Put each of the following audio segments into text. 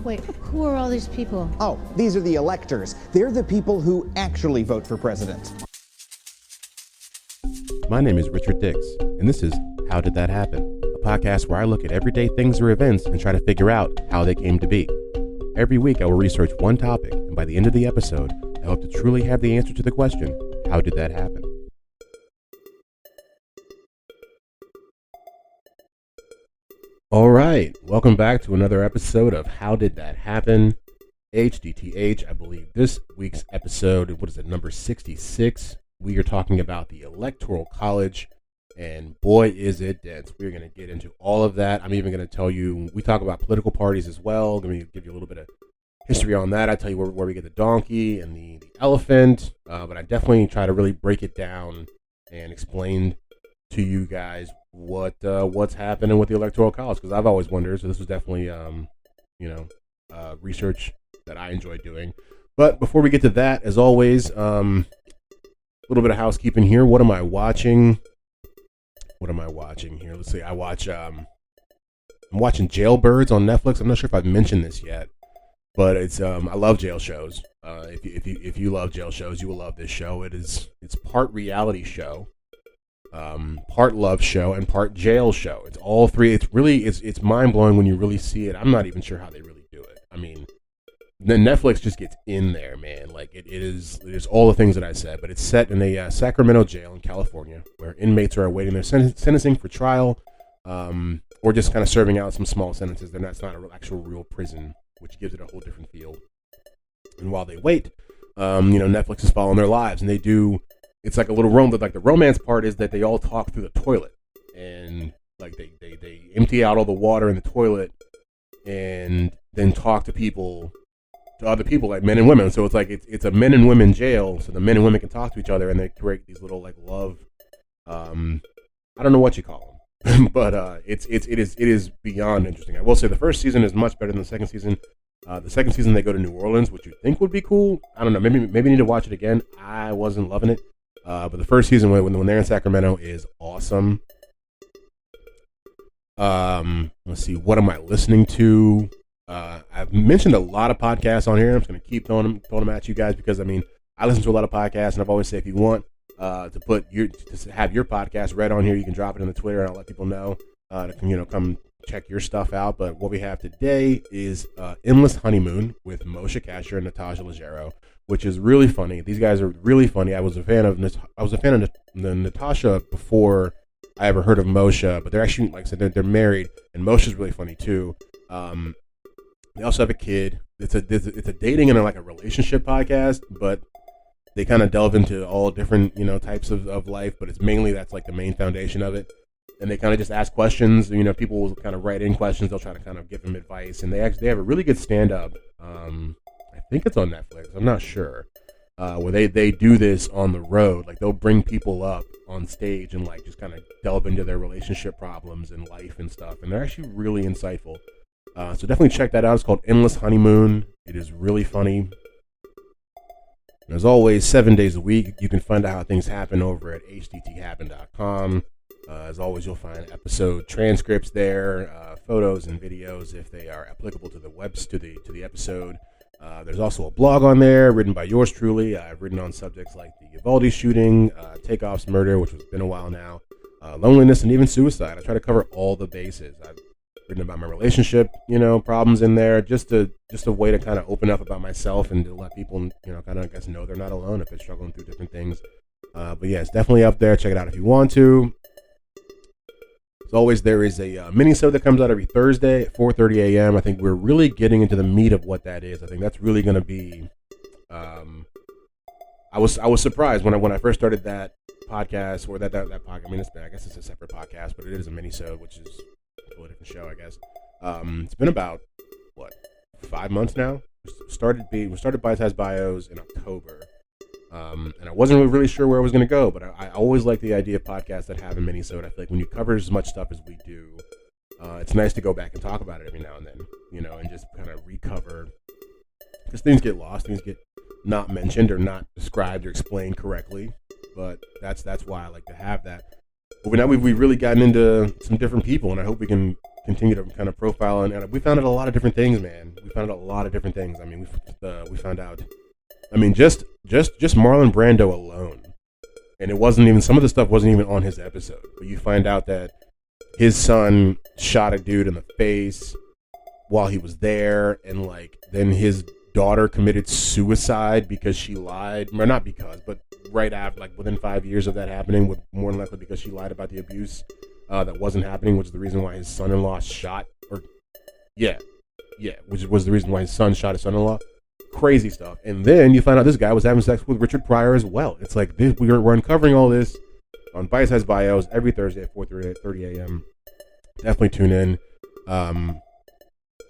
Wait, who are all these people? Oh, these are the electors. They're the people who actually vote for president. My name is Richard Dix, and this is How Did That Happen? A podcast where I look at everyday things or events and try to figure out how they came to be. Every week I will research one topic, and by the end of the episode, I hope to truly have the answer to the question, how did that happen? All right, welcome back to another episode of How Did That Happen? HDTH, I believe this week's episode, what is it, number 66? We are talking about the Electoral College, and boy, is it dense. We're going to get into all of that. I'm even going to tell you, we talk about political parties as well. I'm going to give you a little bit of history on that. I tell you where we get the donkey and the elephant, but I definitely try to really break it down and explain to you guys what's happening with the Electoral College, because I've always wondered. So this was definitely research that I enjoy doing. But before we get to that, as always, a little bit of housekeeping here. What am I watching? Here? Let's see. I'm watching Jailbirds on Netflix. I'm not sure if I've mentioned this yet, but it's I love jail shows. If you love jail shows, you will love this show. It's part reality show, part love show, and part jail show. It's all three. It's mind blowing when you really see it. I'm not even sure how they really do it. I mean, the Netflix just gets in there, man. Like it is all the things that I said, but it's set in a Sacramento jail in California, where inmates are awaiting their sentencing for trial, or just kind of serving out some small sentences. It's not an actual real prison, which gives it a whole different feel. And while they wait, Netflix is following their lives, and they do. It's like a little like the romance part is that they all talk through the toilet, and like they empty out all the water in the toilet, and then talk to other people, like men and women. So it's like it's a men and women jail, so the men and women can talk to each other, and they create these little like love. I don't know what you call them, but it is beyond interesting. I will say the first season is much better than the second season. The second season they go to New Orleans, which you think would be cool. I don't know. Maybe you need to watch it again. I wasn't loving it, but the first season when they're in Sacramento is awesome. Let's see. What am I listening to? I've mentioned a lot of podcasts on here. I'm just going to keep throwing them at you guys because, I mean, I listen to a lot of podcasts, and I've always said if you want to have your podcast read on here, you can drop it in the Twitter, and I'll let people know to come check your stuff out. But what we have today is Endless Honeymoon with Moshe Kasher and Natasha Leggero, which is really funny. These guys are really funny. I was a fan of the Natasha before I ever heard of Moshe, but they're actually, like I said, they're married, and Moshe's really funny too. They also have a kid. It's a dating and a relationship podcast, but they kind of delve into all different types of life. But it's mainly that's like the main foundation of it. And they kind of just ask questions. People will kind of write in questions. They'll try to kind of give them advice. And they have a really good stand up. I think it's on Netflix. I'm not sure. Where they do this on the road. Like they'll bring people up on stage and like just kind of delve into their relationship problems and life and stuff. And they're actually really insightful. So definitely check that out. It's called Endless Honeymoon. It is really funny. And as always, 7 days a week, you can find out how things happen over at hdthappen.com. As always, you'll find episode transcripts there, photos and videos if they are applicable to the episode. There's also a blog on there written by yours truly. I've written on subjects like the Uvalde shooting, Takeoff's murder, which has been a while now, loneliness, and even suicide. I try to cover all the bases. I've written about my relationship, problems in there, just a way to kind of open up about myself and to let people, kind of, I guess, know they're not alone if they're struggling through different things. But yeah, it's definitely up there. Check it out if you want to. As always, there is a mini-sode that comes out every Thursday at 4:30 a.m. I think we're really getting into the meat of what that is. I think that's really going to be. I was surprised when I first started that podcast or that podcast. I mean, I guess it's a separate podcast, but it is a mini-sode, which is a different show, I guess. It's been about 5 months now. We started Bite-Sized Bios in October, and I wasn't really sure where I was going to go. But I always like the idea of podcasts that have a mini-sode. I feel like when you cover as much stuff as we do, it's nice to go back and talk about it every now and then, and just kind of recover, because things get lost, things get not mentioned or not described or explained correctly. But that's why I like to have that. But now we've really gotten into some different people, and I hope we can continue to kind of profile, and we found out a lot of different things, man. We found out a lot of different things. I mean, we found out. I mean, just Marlon Brando alone, and it wasn't even, some of the stuff wasn't even on his episode. But you find out that his son shot a dude in the face while he was there, and like then his daughter committed suicide because she lied. Or not because, but right after, like within 5 years of that happening, with more than likely because she lied about the abuse that wasn't happening, which is the reason why his son-in-law shot, which was the reason why his son shot his son-in-law. Crazy stuff. And then you find out this guy was having sex with Richard Pryor as well. It's like this, we're uncovering all this on Bite Size Bios every Thursday at 4:30 a.m. Definitely tune in.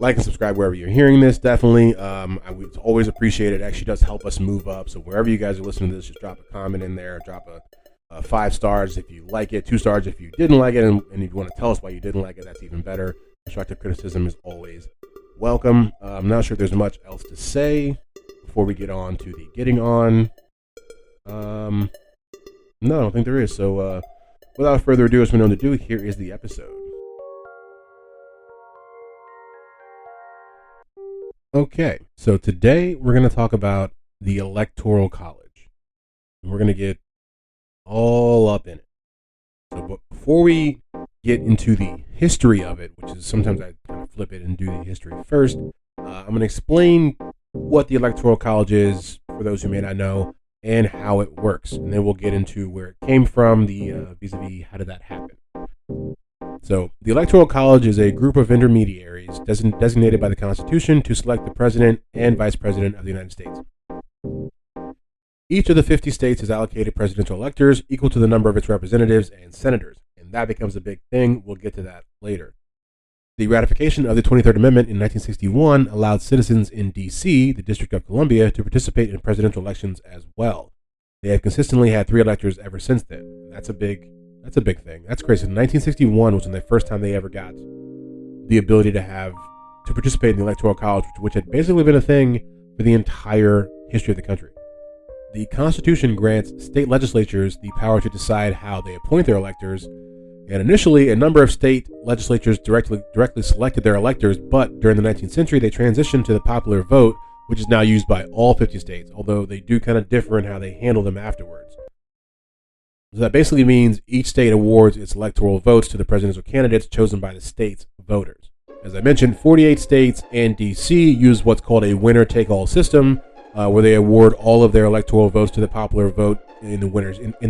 Like and subscribe wherever you're hearing this. Definitely. I would always appreciate it. It actually does help us move up. So wherever you guys are listening to this, just drop a comment in there. Drop a 5 stars if you like it, 2 stars if you didn't like it, and if you want to tell us why you didn't like it, that's even better. Constructive criticism is always welcome. I'm not sure if there's much else to say before we get on to the getting on. No, I don't think there is. So without further ado, as we know to do, here is the episode. Okay, so today we're going to talk about the Electoral College. And we're going to get all up in it. So before we get into the history of it, which is sometimes I kind of flip it and do the history first, I'm going to explain what the Electoral College is for those who may not know and how it works. And then we'll get into where it came from, the vis-a-vis how did that happen. So the Electoral College is a group of intermediaries designated by the Constitution to select the President and Vice President of the United States. Each of the 50 states is allocated presidential electors equal to the number of its representatives and senators, and that becomes a big thing. We'll get to that later. The ratification of the 23rd Amendment in 1961 allowed citizens in D.C., the District of Columbia, to participate in presidential elections as well. They have consistently had 3 electors ever since then. That's a big thing. That's crazy. 1961 was the first time they ever got the ability to participate in the Electoral College, which had basically been a thing for the entire history of the country. The Constitution grants state legislatures the power to decide how they appoint their electors, and initially a number of state legislatures directly selected their electors, but during the 19th century they transitioned to the popular vote, which is now used by all 50 states, although they do kind of differ in how they handle them afterwards. So that basically means each state awards its electoral votes to the presidential candidates chosen by the state's voters. As I mentioned, 48 states and D.C. use what's called a winner-take-all system, where they award all of their electoral votes to the popular vote in the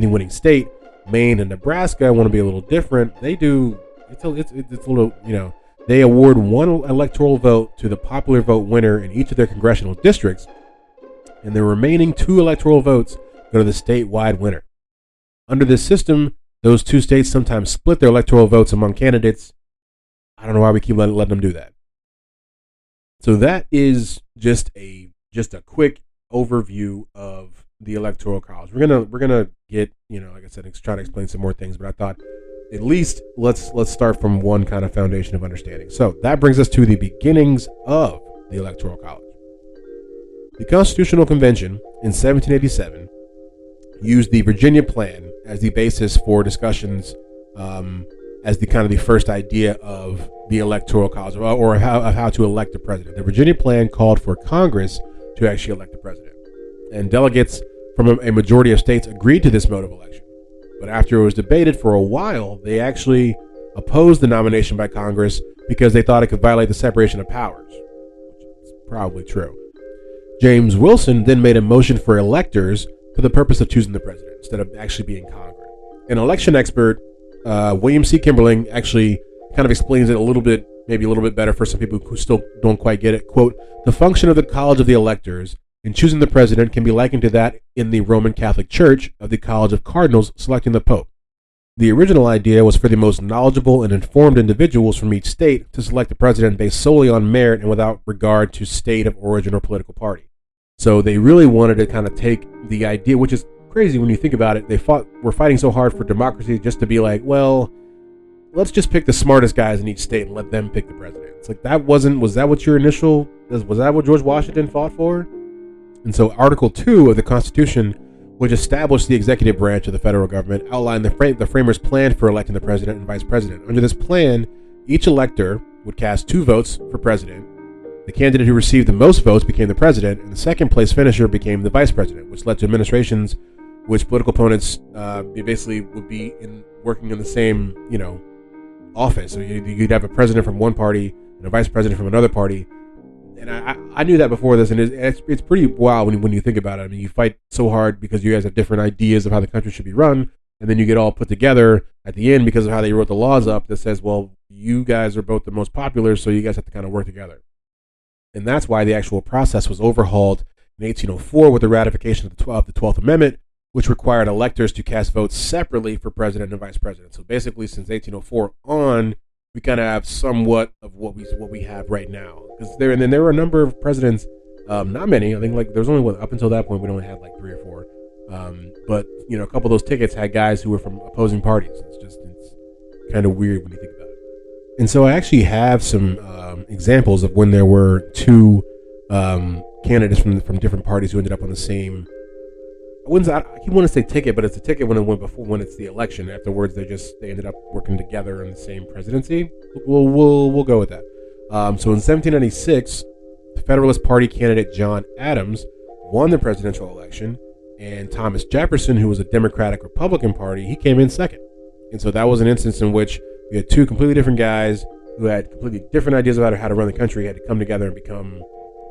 winning state. Maine and Nebraska want to be a little different. They do. It's a little, they award one electoral vote to the popular vote winner in each of their congressional districts, and the remaining 2 electoral votes go to the statewide winner. Under this system, those 2 states sometimes split their electoral votes among candidates. I don't know why we keep letting them do that. So that is just a quick overview of the Electoral College. We're gonna get, like I said, try to explain some more things, but I thought at least let's start from one kind of foundation of understanding. So that brings us to the beginnings of the Electoral College. The Constitutional Convention in 1787 used the Virginia Plan as the basis for discussions, as the first idea of the Electoral College, or how to elect the president. The Virginia Plan called for Congress to actually elect the president, and delegates from a majority of states agreed to this mode of election. But after it was debated for a while, they actually opposed the nomination by Congress because they thought it could violate the separation of powers, which is probably true. James Wilson then made a motion for electors for the purpose of choosing the president instead of actually being Congress. An election expert, William C. Kimberling, actually kind of explains it maybe a little bit better for some people who still don't quite get it. Quote, "The function of the College of the Electors in choosing the president can be likened to that in the Roman Catholic Church of the College of Cardinals selecting the Pope. The original idea was for the most knowledgeable and informed individuals from each state to select the president based solely on merit and without regard to state of origin or political party." So they really wanted to kind of take the idea, which is crazy when you think about it. We're fighting so hard for democracy just to be like, well, let's just pick the smartest guys in each state and let them pick the president. It's like, was that what George Washington fought for? And so Article 2 of the Constitution, which established the executive branch of the federal government, outlined the framers' plan for electing the president and vice president. Under this plan, each elector would cast 2 votes for president. The candidate who received the most votes became the president, and the second place finisher became the vice president, which led to administrations which political opponents basically would be working in the same, office. So you'd have a president from one party and a vice president from another party. And I knew that before this, and it's pretty wild when you think about it. I mean, you fight so hard because you guys have different ideas of how the country should be run, and then you get all put together at the end because of how they wrote the laws up that says, well, you guys are both the most popular, so you guys have to kind of work together. And that's why the actual process was overhauled in 1804 with the ratification of the 12th Amendment, which required electors to cast votes separately for president and vice president. So basically, since 1804 on, we kind of have somewhat of what we have right now. Because there were a number of presidents, not many. I think there's only up until that point we only had 3 or 4. But a couple of those tickets had guys who were from opposing parties. It's kind of weird when you think about it. And so I actually have some examples of when there were 2 candidates from different parties who ended up on the same. I keep wanting to say ticket, but it's a ticket when it's the election. Afterwards, they ended up working together in the same presidency. We'll go with that. So in 1796, the Federalist Party candidate John Adams won the presidential election, and Thomas Jefferson, who was a Democratic Republican Party, he came in second. And so that was an instance in which we had 2 completely different guys who had completely different ideas about how to run the country, had to come together and become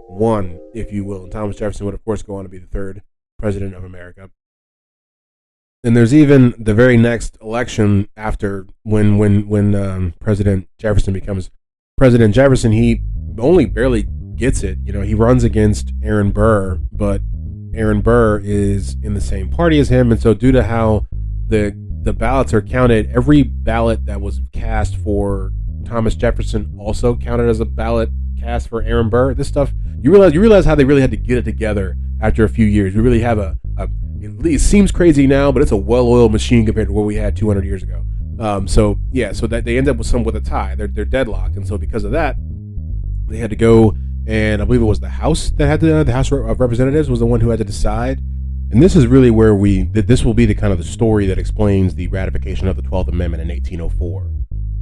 one, if you will. And Thomas Jefferson would, of course, go on to be the 3rd president of America. And there's even the very next election after when President Jefferson becomes President Jefferson, he only barely gets it. He runs against Aaron Burr, but Aaron Burr is in the same party as him, and so due to how the ballots are counted, every ballot that was cast for Thomas Jefferson also counted as a ballot cast for Aaron Burr. This stuff, you realize how they really had to get it together after a few years. We really have it seems crazy now, but it's a well-oiled machine compared to what we had 200 years ago. So that they end up with a tie. They're deadlocked, and so because of that, they had to go, and I believe it was the House that had the House of Representatives was the one who had to decide. And this is really where this will be the kind of the story that explains the ratification of the 12th Amendment in 1804.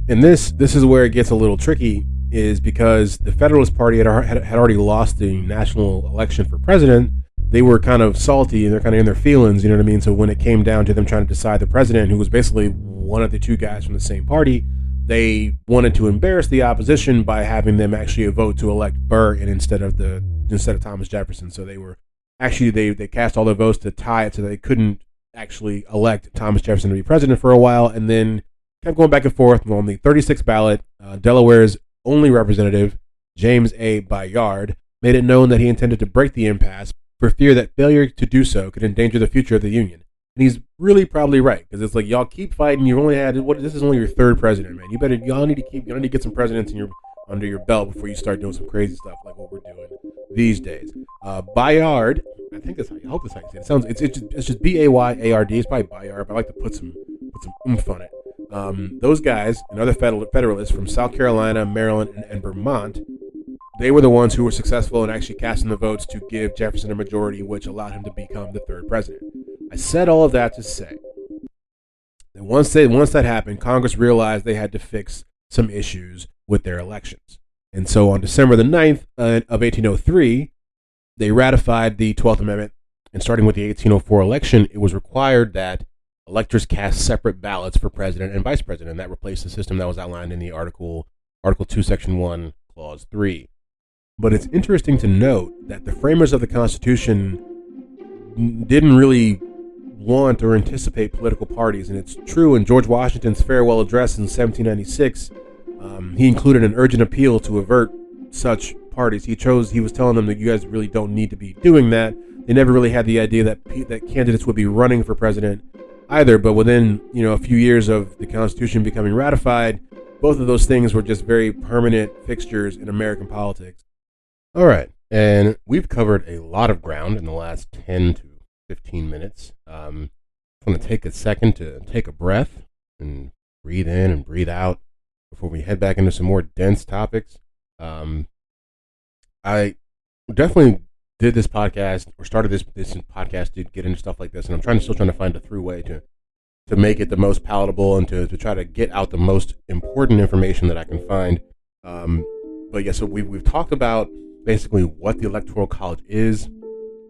And this is where it gets a little tricky, is because the Federalist Party had already lost the national election for president. They were kind of salty and they're kind of in their feelings, you know what I mean? So when it came down to them trying to decide the president, who was basically one of the 2 guys from the same party, they wanted to embarrass the opposition by having them actually vote to elect Burr instead of Thomas Jefferson. So they cast all their votes to tie it so they couldn't actually elect Thomas Jefferson to be president for a while, and then kept going back and forth. On the 36th ballot, Delaware's only representative, James A. Bayard, made it known that he intended to break the impasse for fear that failure to do so could endanger the future of the Union. And he's really probably right, because it's y'all keep fighting. You've only had this is only your 3rd president, man. Y'all need to get some presidents under your belt before you start doing some crazy stuff like what we're doing these days. Bayard, I hope that's how you say it. It's just Bayard. It's probably Bayard, but I like to put some oomph on it. Those guys and other Federalists from South Carolina, Maryland, and Vermont, they were the ones who were successful in actually casting the votes to give Jefferson a majority, which allowed him to become the 3rd president. I said all of that to say that once that happened, Congress realized they had to fix some issues with their elections. And so on December the 9th of 1803, they ratified the 12th Amendment, and starting with the 1804 election, it was required that electors cast separate ballots for president and vice president. That replaced the system that was outlined in the Article 2, Section 1, Clause 3. But it's interesting to note that the framers of the Constitution didn't really want or anticipate political parties. And it's true in George Washington's farewell address in 1796, he included an urgent appeal to avert such parties. He was telling them that you guys really don't need to be doing that. They never really had the idea that candidates would be running for president either. But within a few years of the Constitution becoming ratified, both of those things were just very permanent fixtures in American politics. All right, and we've covered a lot of ground in the last 10 to 15 minutes. I'm going to take a second to take a breath and breathe in and breathe out before we head back into some more dense topics. I definitely did this podcast, or started this podcast to get into stuff like this, and I'm still trying to find a through way to to make it the most palatable and to try to get out the most important information that I can find. But yeah, so we've talked about basically what the Electoral College is.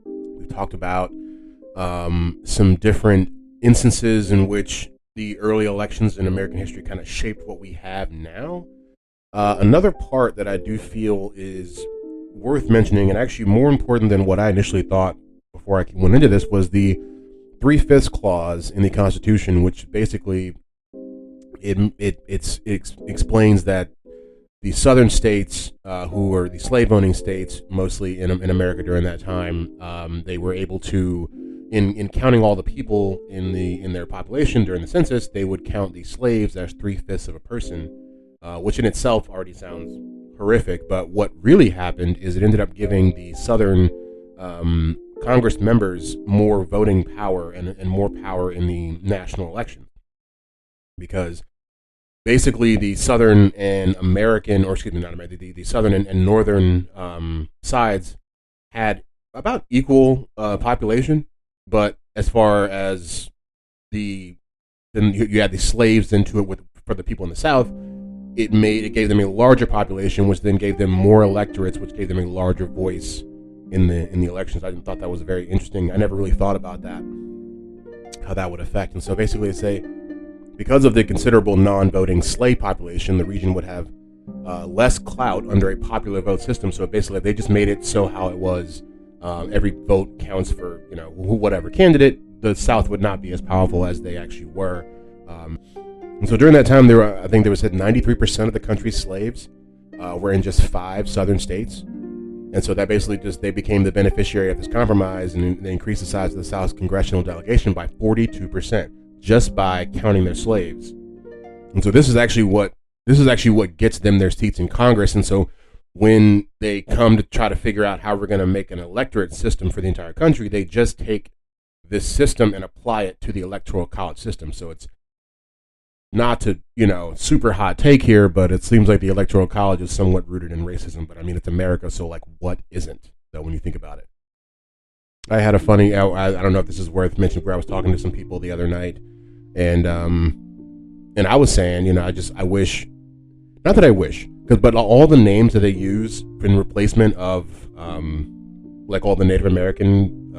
We've talked about some different instances in which the early elections in American history kind of shaped what we have now. Another part that I do feel is worth mentioning, and actually more important than what I initially thought before I went into this, was the 3/5 clause in the Constitution, which basically it explains that the southern states, who were the slave-owning states mostly in America during that time, they were able to, in counting all the people in their population during the census, they would count the slaves as 3/5 of a person, which in itself already sounds horrific. But what really happened is it ended up giving the southern Congress members more voting power and more power in the national election, because basically the southern and American, or excuse me, not American, the southern and northern sides had about equal population, but as far as then you had the slaves into it for the people in the South, it gave them a larger population, which then gave them more electorates, which gave them a larger voice in the elections. I thought that was very interesting. I never really thought about that, how that would affect. And so basically they say, because of the considerable non-voting slave population, the region would have less clout under a popular vote system. So basically they just made it so how it was, every vote counts for, whatever candidate. The South would not be as powerful as they actually were. And so during that time, I think there was said 93% of the country's slaves were in just 5 southern states. And so that basically they became the beneficiary of this compromise, and they increased the size of the South's congressional delegation by 42% just by counting their slaves. And so this is actually what gets them their seats in Congress. And so when they come to try to figure out how we're going to make an electorate system for the entire country, they just take this system and apply it to the Electoral College system. So it's not to, super hot take here, but it seems like the Electoral College is somewhat rooted in racism. But I mean, it's America, so like, what isn't? So when you think about it, I had a funny, I don't know if this is worth mentioning, where I was talking to some people the other night, and I was saying, I wish, not that I wish, but all the names that they use in replacement of, like all the Native American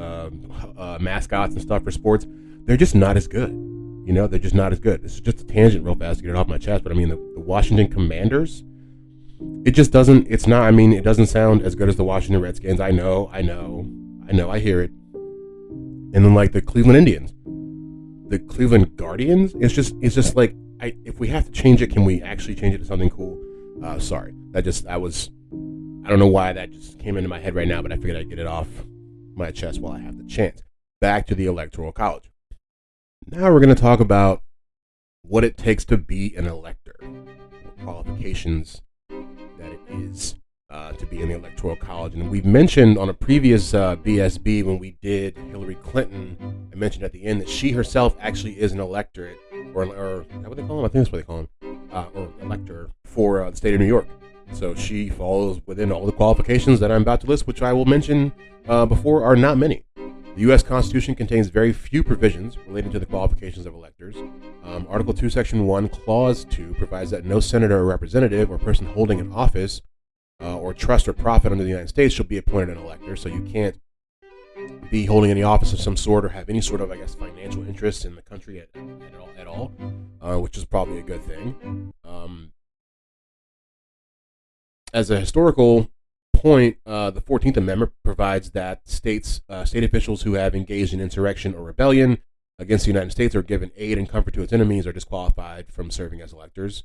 mascots and stuff for sports, they're just not as good. They're just not as good. This is just a tangent real fast to get it off my chest, but I mean, the Washington Commanders, it just doesn't, it doesn't sound as good as the Washington Redskins. I know, I hear it. And then like the Cleveland Indians, the Cleveland Guardians, it's just like, if we have to change it, can we actually change it to something cool? Sorry, I don't know why that just came into my head right now, but I figured I'd get it off my chest while I have the chance. Back to the Electoral College. Now we're going to talk about what it takes to be an elector, what qualifications that it is to be in the Electoral College. And we've mentioned on a previous BSB when we did Hillary Clinton, I mentioned at the end that she herself actually is an electorate, or is that what they call him? I think that's what they call him, or elector for the state of New York. So she falls within all the qualifications that I'm about to list, which I will mention before are not many. The U.S. Constitution contains very few provisions relating to the qualifications of electors. Article 2, Section 1, Clause 2 provides that no senator or representative or person holding an office or trust or profit under the United States shall be appointed an elector. So you can't be holding any office of some sort or have any sort of, financial interest in the country at all, which is probably a good thing. As a historical point, the 14th Amendment provides that state officials who have engaged in insurrection or rebellion against the United States or given aid and comfort to its enemies are disqualified from serving as electors.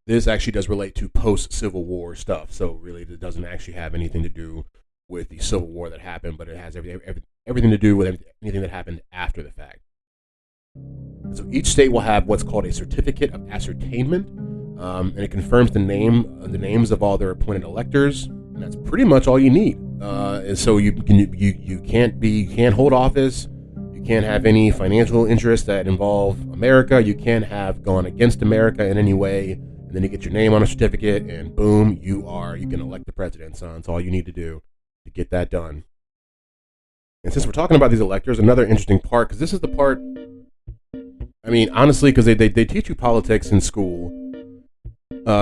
This actually does relate to post-Civil War stuff, so really it doesn't actually have anything to do with the Civil War that happened, but it has everything to do with anything that happened after the fact. So each state will have what's called a certificate of ascertainment, and it confirms the names of all their appointed electors, and that's pretty much all you need. And so you can't hold office, you can't have any financial interests that involve America, you can't have gone against America in any way, and then you get your name on a certificate, and boom, you can elect the president. So that's all you need to do to get that done. And since we're talking about these electors, another interesting part, because this is the part, I mean, honestly, because they teach you politics in school,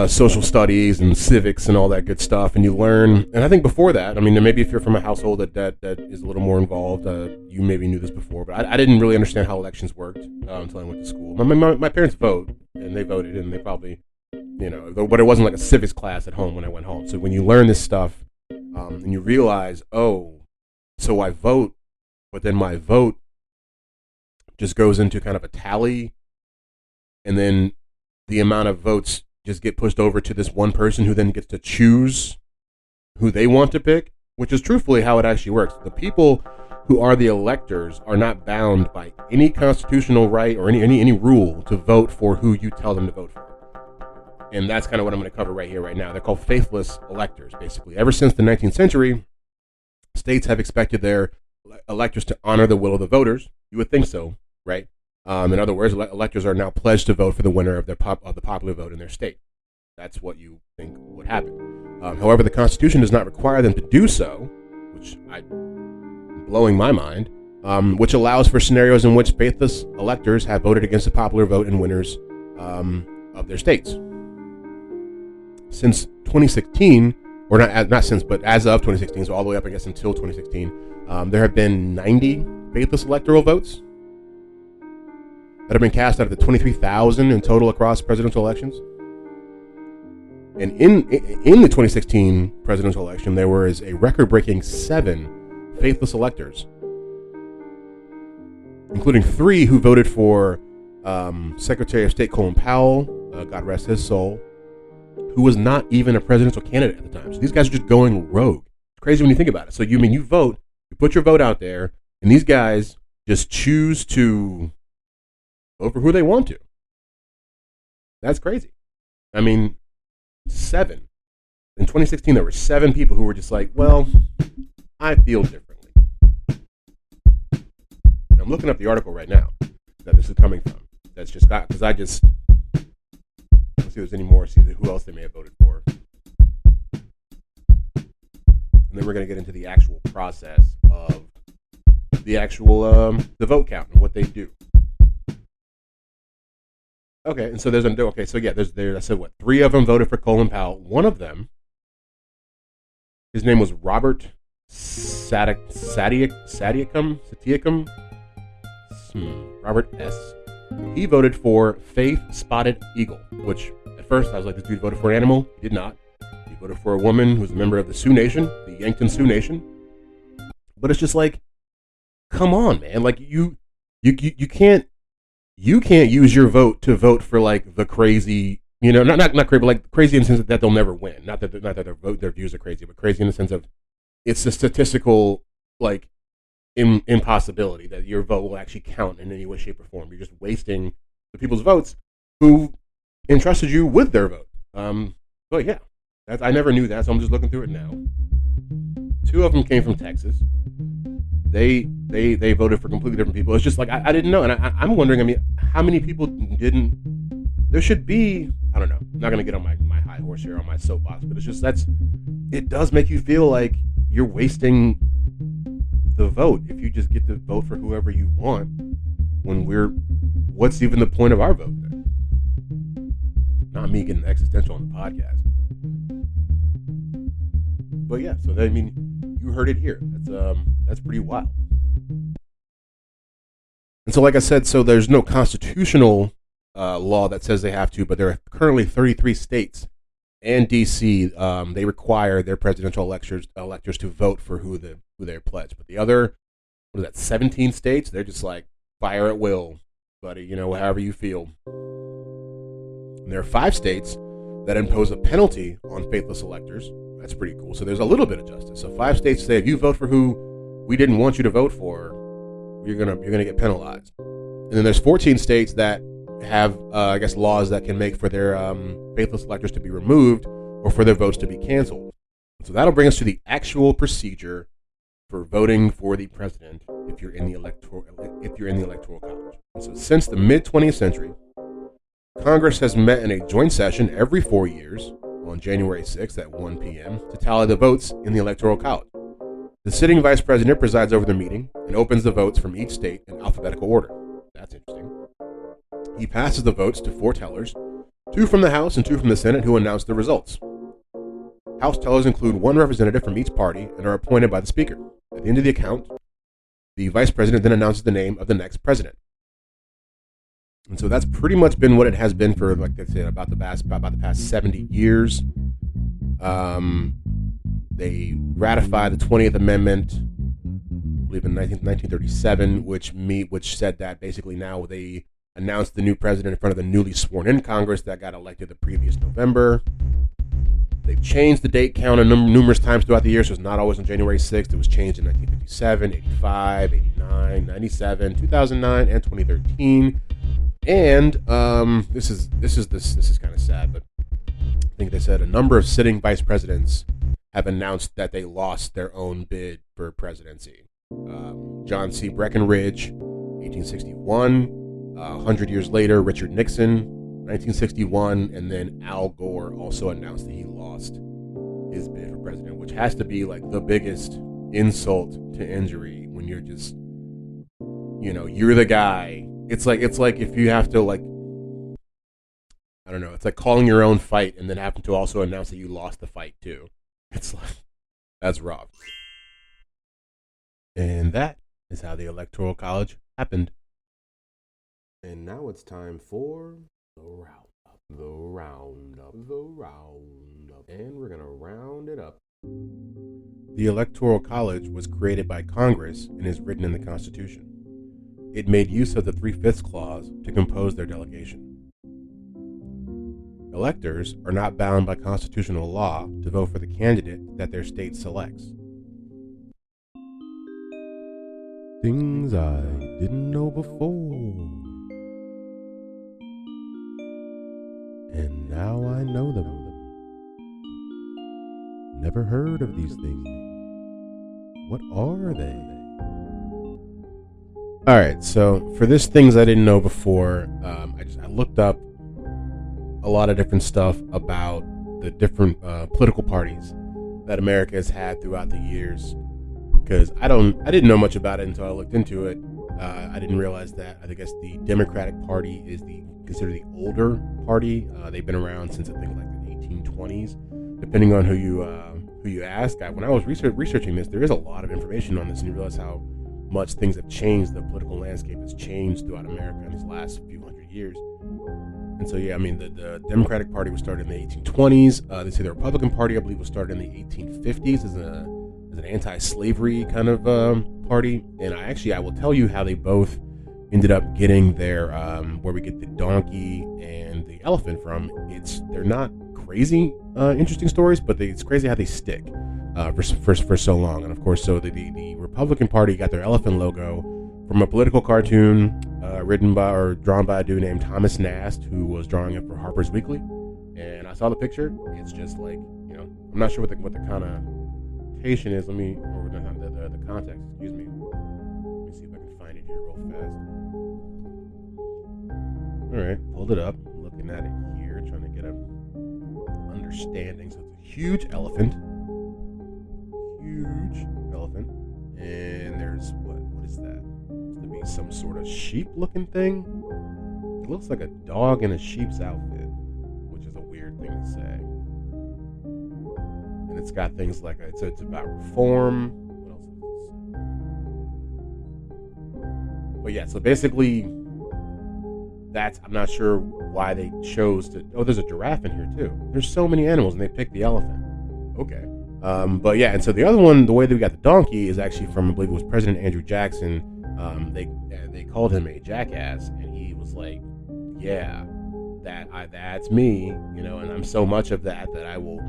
social studies and civics and all that good stuff, and you learn. And I think before that, I mean, maybe if you're from a household that is a little more involved, you maybe knew this before, but I didn't really understand how elections worked until I went to school. My parents vote, and they voted, and they probably, but it wasn't like a civics class at home when I went home. So when you learn this stuff, and you realize, oh, so I vote, but then my vote just goes into kind of a tally, and then the amount of votes just get pushed over to this one person who then gets to choose who they want to pick, which is truthfully how it actually works. The people who are the electors are not bound by any constitutional right or any rule to vote for who you tell them to vote for. And that's kind of what I'm going to cover right here, right now. They're called faithless electors, basically. Ever since the 19th century, states have expected their electors to honor the will of the voters. You would think so, right? In other words, electors are now pledged to vote for the winner of the popular vote in their state. That's what you think would happen. However, the Constitution does not require them to do so, which blowing my mind, which allows for scenarios in which faithless electors have voted against the popular vote and winners of their states. Since 2016, or not since, but as of 2016, so all the way up, I guess, until 2016, there have been 90 faithless electoral votes that have been cast out of the 23,000 in total across presidential elections. And in the 2016 presidential election, there was a record-breaking 7 faithless electors, including 3 who voted for Secretary of State Colin Powell, God rest his soul, who was not even a presidential candidate at the time. So these guys are just going rogue. It's crazy when you think about it. So you vote, you put your vote out there, and these guys just choose to vote for who they want to. That's crazy. I mean, 7. In 2016, there were 7 people who were just like, well, I feel differently. And I'm looking up the article right now that this is coming from. That's just got, because let's see if there's any more, see who else they may have voted for. And then we're going to get into the actual process of the actual, the vote count and what they do. Okay, and so there's I said what? 3 of them voted for Colin Powell. One of them, his name was Robert Satiacum. Robert S. He voted for Faith Spotted Eagle, which at first I was like, this dude voted for an animal. He did not. He voted for a woman who's a member of the Sioux Nation, the Yankton Sioux Nation. But it's just like, come on, man! Like you can't use your vote to vote for like the crazy, not crazy, but like crazy in the sense that they'll never win. Not that their views are crazy, but crazy in the sense of it's a statistical like impossibility that your vote will actually count in any way, shape, or form. You're just wasting the people's votes who entrusted you with their vote. But yeah, I never knew that, so I'm just looking through it now. 2 of them came from Texas. They voted for completely different people. It's just like I didn't know, and I'm wondering. I mean, how many people didn't? There should be. I don't know. I'm not gonna get on my high horse here on my soapbox, but it's just it does make you feel like you're wasting the vote if you just get to vote for whoever you want. What's even the point of our vote then? Not me getting existential on the podcast. But yeah, so I mean, you heard it here. That's pretty wild. And so, like I said, so there's no constitutional law that says they have to, but there are currently 33 states and D.C. They require their presidential electors to vote for who they're pledged. But the other, 17 states, they're just like fire at will, buddy. However you feel. And there are 5 states that impose a penalty on faithless electors. That's pretty cool. So there's a little bit of justice. So 5 states say if you vote for who we didn't want you to vote for, you're gonna get penalized. And then there's 14 states that have laws that can make for their faithless electors to be removed or for their votes to be canceled. So that'll bring us to the actual procedure for voting for the president if you're in the electoral college. So since the mid 20th century, Congress has met in a joint session every 4 years on January 6th at 1 p.m. to tally the votes in the Electoral College. The sitting vice president presides over the meeting and opens the votes from each state in alphabetical order. That's interesting. He passes the votes to 4 tellers, 2 from the House and 2 from the Senate, who announce the results. House tellers include 1 representative from each party and are appointed by the Speaker. At the end of the account, the vice president then announces the name of the next president. And so that's pretty much been what it has been for, like they said, about the past 70 years. They ratified the 20th Amendment, I believe in 1937, which said that basically now they announced the new president in front of the newly sworn-in Congress that got elected the previous November. They've changed the date count numerous times throughout the year, so it's not always on January 6th. It was changed in 1957, 85, 89, 97, 2009, and 2013. And this is kind of sad, but I think they said a number of sitting vice presidents have announced that they lost their own bid for presidency. John C. Breckinridge, 1861. 100 years later, Richard Nixon, 1961, and then Al Gore also announced that he lost his bid for president, which has to be like the biggest insult to injury when you're just, you're the guy. It's like if you have to, like, I don't know, it's like calling your own fight and then having to also announce that you lost the fight too. It's like, that's rough. And that is how the Electoral College happened. And now it's time for the roundup. And we're going to round it up. The Electoral College was created by Congress and is written in the Constitution. It made use of the 3/5 clause to compose their delegation. Electors are not bound by constitutional law to vote for the candidate that their state selects. Things I didn't know before. And now I know them. Never heard of these things. What are they? Alright, so for this things I didn't know before, I looked up a lot of different stuff about the different political parties that America has had throughout the years. Because I didn't know much about it until I looked into it. I didn't realize that I guess the Democratic Party is considered the older party. They've been around since I think like the 1820s, depending on who you ask. When I was researching this, there is a lot of information on this, and you realize how much things have changed. The political landscape has changed throughout America in these last few hundred years. And so, yeah, I mean, the Democratic Party was started in the 1820s. They say the Republican Party, I believe, was started in the 1850s as an anti-slavery kind of party. And I will tell you how they both ended up getting their where we get the donkey and the elephant from. They're not crazy interesting stories, but it's crazy how they stick for so long. And of course, so the Republican Party got their elephant logo from a political cartoon written by or drawn by a dude named Thomas Nast, who was drawing it for Harper's Weekly. And I saw the picture. It's just like, I'm not sure what the connotation is. The context. Excuse me. Let me see if I can find it here real fast. All right, pulled it up. Looking at it here, trying to get a understanding. So it's a huge elephant, and there's what is that? It's to be some sort of sheep-looking thing. It looks like a dog in a sheep's outfit, which is a weird thing to say. And it's got things like it's about reform. What else does it say? But yeah, so basically, I'm not sure why they chose to. Oh, there's a giraffe in here too. There's so many animals, and they picked the elephant. Okay. But yeah, and so the other one, the way that we got the donkey is actually from, I believe it was President Andrew Jackson. They called him a jackass, and he was like, "Yeah, that's me," and I'm so much of that I will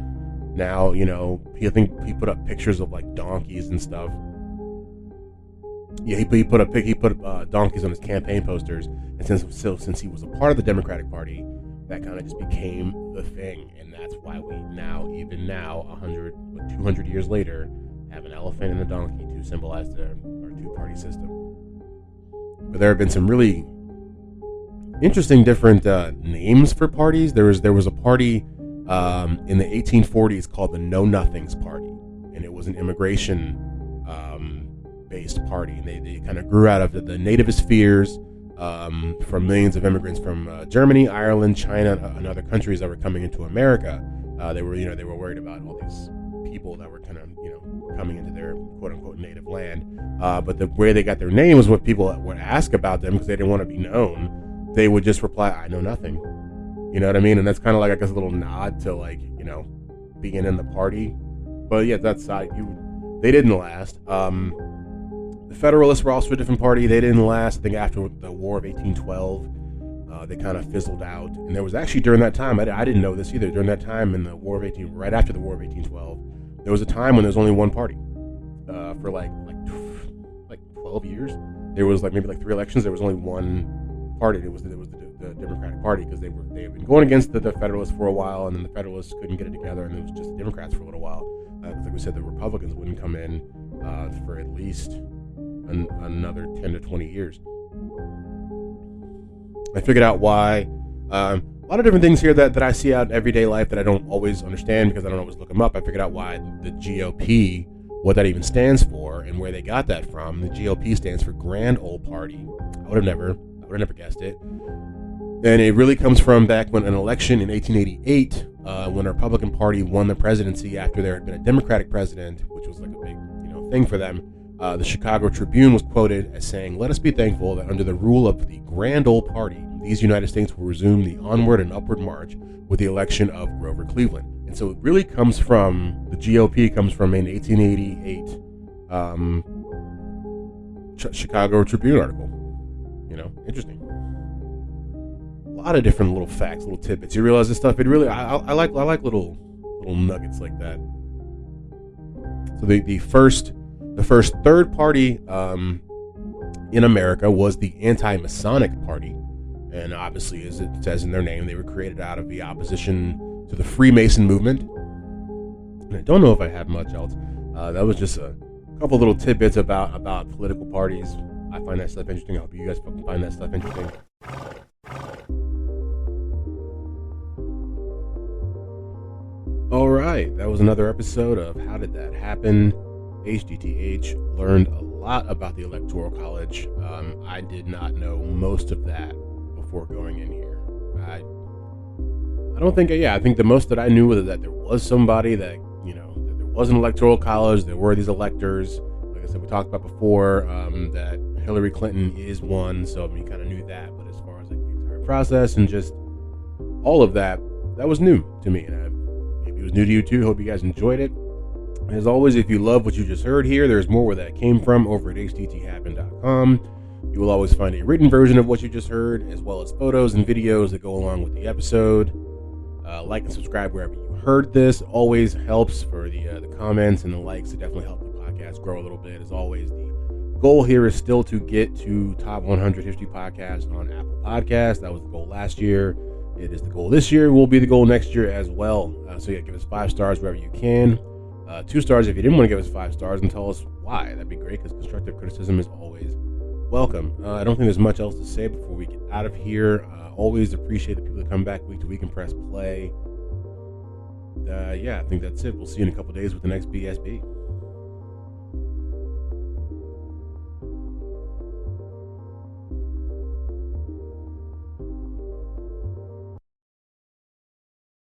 now, I think he put up pictures of like donkeys and stuff. Yeah, he put donkeys on his campaign posters, and since he was a part of the Democratic Party, that kind of just became the thing, and that's why we even now 100, 200 years later, have an elephant and a donkey to symbolize our two-party system. But there have been some really interesting different names for parties. There was a party in the 1840s called the Know Nothings Party, and it was an immigration based party, and they kind of grew out of the nativist fears from millions of immigrants from Germany, Ireland, China, and other countries that were coming into America. They were worried about all these people that were kind of coming into their quote unquote native land. But the way they got their name was what people would ask about them because they didn't want to be known. They would just reply, "I know nothing." You know what I mean? And that's kind of like, I guess, a little nod to being in the party. But yeah, that's they didn't last. The Federalists were also a different party. They didn't last. I think after the War of 1812, they kind of fizzled out. And there was actually, during that time, I didn't know this either. During that time in the War of right after the War of 1812, there was a time when there was only one party for like 12 years. There was maybe 3 elections. There was only one party. It was the Democratic Party, because they had been going against the Federalists for a while, and then the Federalists couldn't get it together, and it was just the Democrats for a little while. Like we said, the Republicans wouldn't come in for at least another 10 to 20 years. I figured out why. A lot of different things here that I see out in everyday life that I don't always understand because I don't always look them up. I figured out why the GOP, what that even stands for, and where they got that from. The GOP stands for Grand Old Party. I would have never guessed it. And it really comes from back when an election in 1888, when the Republican Party won the presidency after there had been a Democratic president, which was like a big thing for them. The Chicago Tribune was quoted as saying, "Let us be thankful that under the rule of the Grand Old Party, these United States will resume the onward and upward march with the election of Grover Cleveland." And so it really comes from, the GOP comes from an 1888 Chicago Tribune article. Interesting. A lot of different little facts, little tidbits. You realize this stuff, it really, I like little nuggets like that. So the first third party in America was the Anti-Masonic Party, and obviously, as it says in their name, they were created out of the opposition to the Freemason movement. And I don't know if I have much else. That was just a couple little tidbits about political parties. I find that stuff interesting. I hope you guys find that stuff interesting. All right, that was another episode of How Did That Happen? HDTH learned a lot about the Electoral College. I did not know most of that before going in here. I think the most that I knew was that there was somebody that, that there was an Electoral College, there were these electors. Like I said, we talked about before, that Hillary Clinton is one, so you kind of knew that. But as far as the entire process and just all of that, that was new to me. And maybe it was new to you too. Hope you guys enjoyed it. As always, if you love what you just heard here, there's more where that came from over at hdthappen.com. You will always find a written version of what you just heard, as well as photos and videos that go along with the episode. Like and subscribe wherever you heard this. Always helps for the comments and the likes. It definitely help the podcast grow a little bit. As always, the goal here is still to get to top 100 history podcasts on Apple Podcasts. That was the goal last year. It is the goal this year. Will be the goal next year as well. So yeah, give us 5 stars wherever you can. 2 stars if you didn't want to give us 5 stars, and tell us why. That'd be great, because constructive criticism is always welcome. I don't think there's much else to say before we get out of here. Always appreciate the people that come back week to week and press play. I think that's it. We'll see you in a couple days with the next BSB.